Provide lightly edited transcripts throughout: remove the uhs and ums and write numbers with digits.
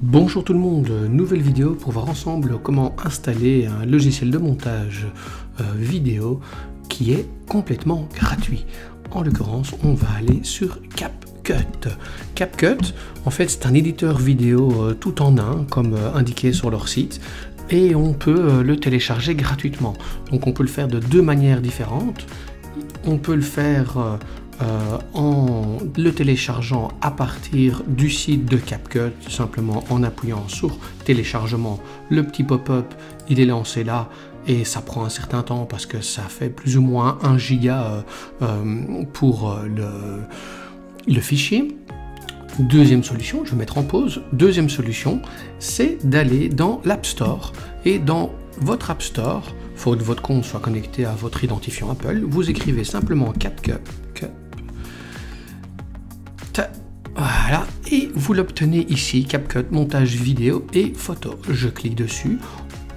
Bonjour tout le monde, nouvelle vidéo pour voir ensemble comment installer un logiciel de montage vidéo qui est complètement gratuit. En l'occurrence, on va aller sur CapCut. CapCut, en fait, c'est un éditeur vidéo tout en un, comme indiqué sur leur site, et on peut le télécharger gratuitement. Donc on peut le faire de deux manières différentes. On peut le faire en le téléchargeant à partir du site de CapCut, simplement en appuyant sur téléchargement. Le petit pop-up, il est lancé là et ça prend un certain temps parce que ça fait plus ou moins 1 giga pour le fichier. Deuxième solution, je vais mettre en pause. Deuxième solution, c'est d'aller dans l'App Store et dans votre App Store, il faut que votre compte soit connecté à votre identifiant Apple. Vous écrivez simplement CapCut. Voilà, et vous l'obtenez ici, CapCut, montage vidéo et photo. Je clique dessus.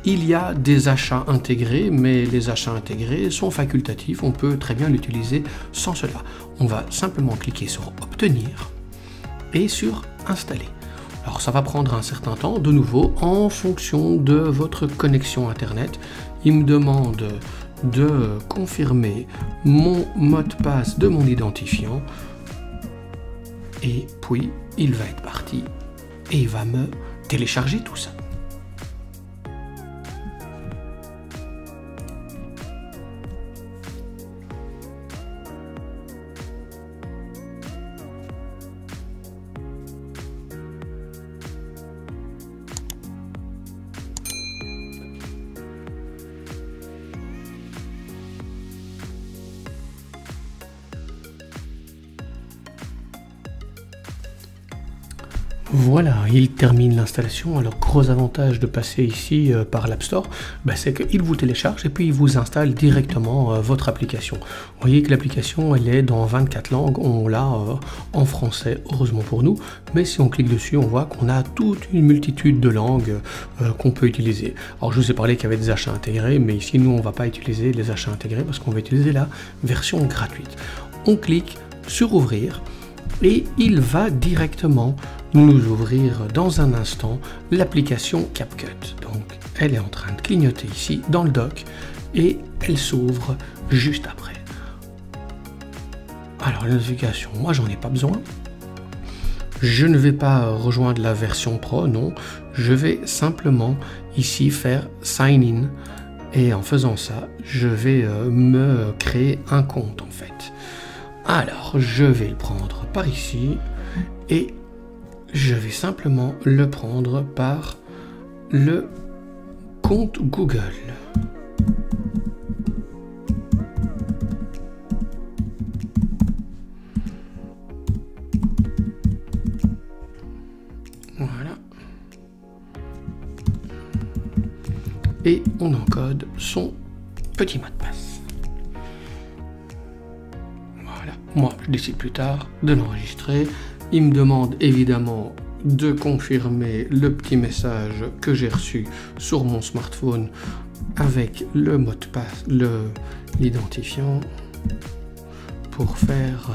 Il y a des achats intégrés, mais les achats intégrés sont facultatifs. On peut très bien l'utiliser sans cela. On va simplement cliquer sur obtenir et sur installer. Alors ça va prendre un certain temps, de nouveau, en fonction de votre connexion internet. Il me demande de confirmer mon mot de passe de mon identifiant. Et puis, il va être parti et il va me télécharger tout ça. Voilà, il termine l'installation. Alors, gros avantage de passer ici par l'App Store, c'est qu'il vous télécharge et puis il vous installe directement votre application. Vous voyez que l'application, elle est dans 24 langues. On l'a en français, heureusement pour nous. Mais si on clique dessus, on voit qu'on a toute une multitude de langues qu'on peut utiliser. Alors, je vous ai parlé qu'il y avait des achats intégrés, mais ici, nous, on ne va pas utiliser les achats intégrés parce qu'on va utiliser la version gratuite. On clique sur Ouvrir. Et il va directement nous ouvrir dans un instant l'application CapCut. Donc elle est en train de clignoter ici dans le dock et elle s'ouvre juste après. Alors la notification, moi j'en ai pas besoin. Je ne vais pas rejoindre la version Pro, non. Je vais simplement ici faire Sign In. Et en faisant ça, je vais me créer un compte en fait. Alors, je vais le prendre par ici et je vais simplement le prendre par le compte Google. Voilà. Et on encode son petit mot de passe. Moi, je décide plus tard de l'enregistrer. Il me demande évidemment de confirmer le petit message que j'ai reçu sur mon smartphone avec le mot de passe, l'identifiant, pour faire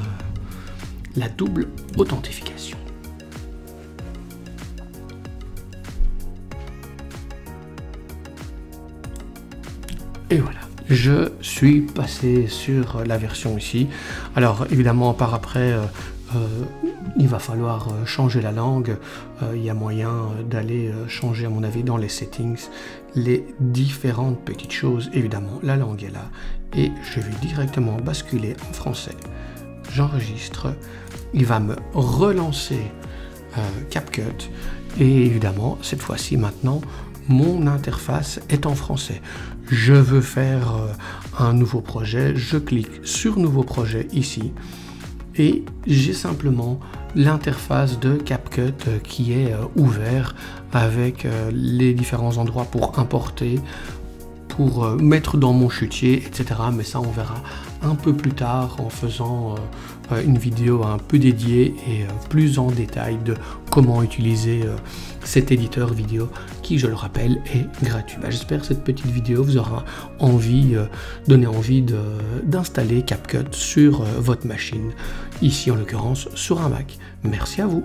la double authentification. Et voilà. Je suis passé sur la version ici. Alors évidemment par après il va falloir changer la langue. Il y a moyen d'aller changer à mon avis dans les settings les différentes petites choses. Évidemment la langue est là et je vais directement basculer en français. J'enregistre. Il va me relancer CapCut et évidemment cette fois-ci maintenant mon interface est en français. Je veux faire un nouveau projet, je clique sur nouveau projet ici et j'ai simplement l'interface de CapCut qui est ouvert avec les différents endroits pour importer, pour mettre dans mon chutier, etc. Mais ça on verra un peu plus tard en faisant une vidéo un peu dédiée et plus en détail de comment utiliser cet éditeur vidéo qui, je le rappelle, est gratuit. J'espère que cette petite vidéo vous aura donné envie d'installer CapCut sur votre machine, ici en l'occurrence sur un Mac. Merci à vous.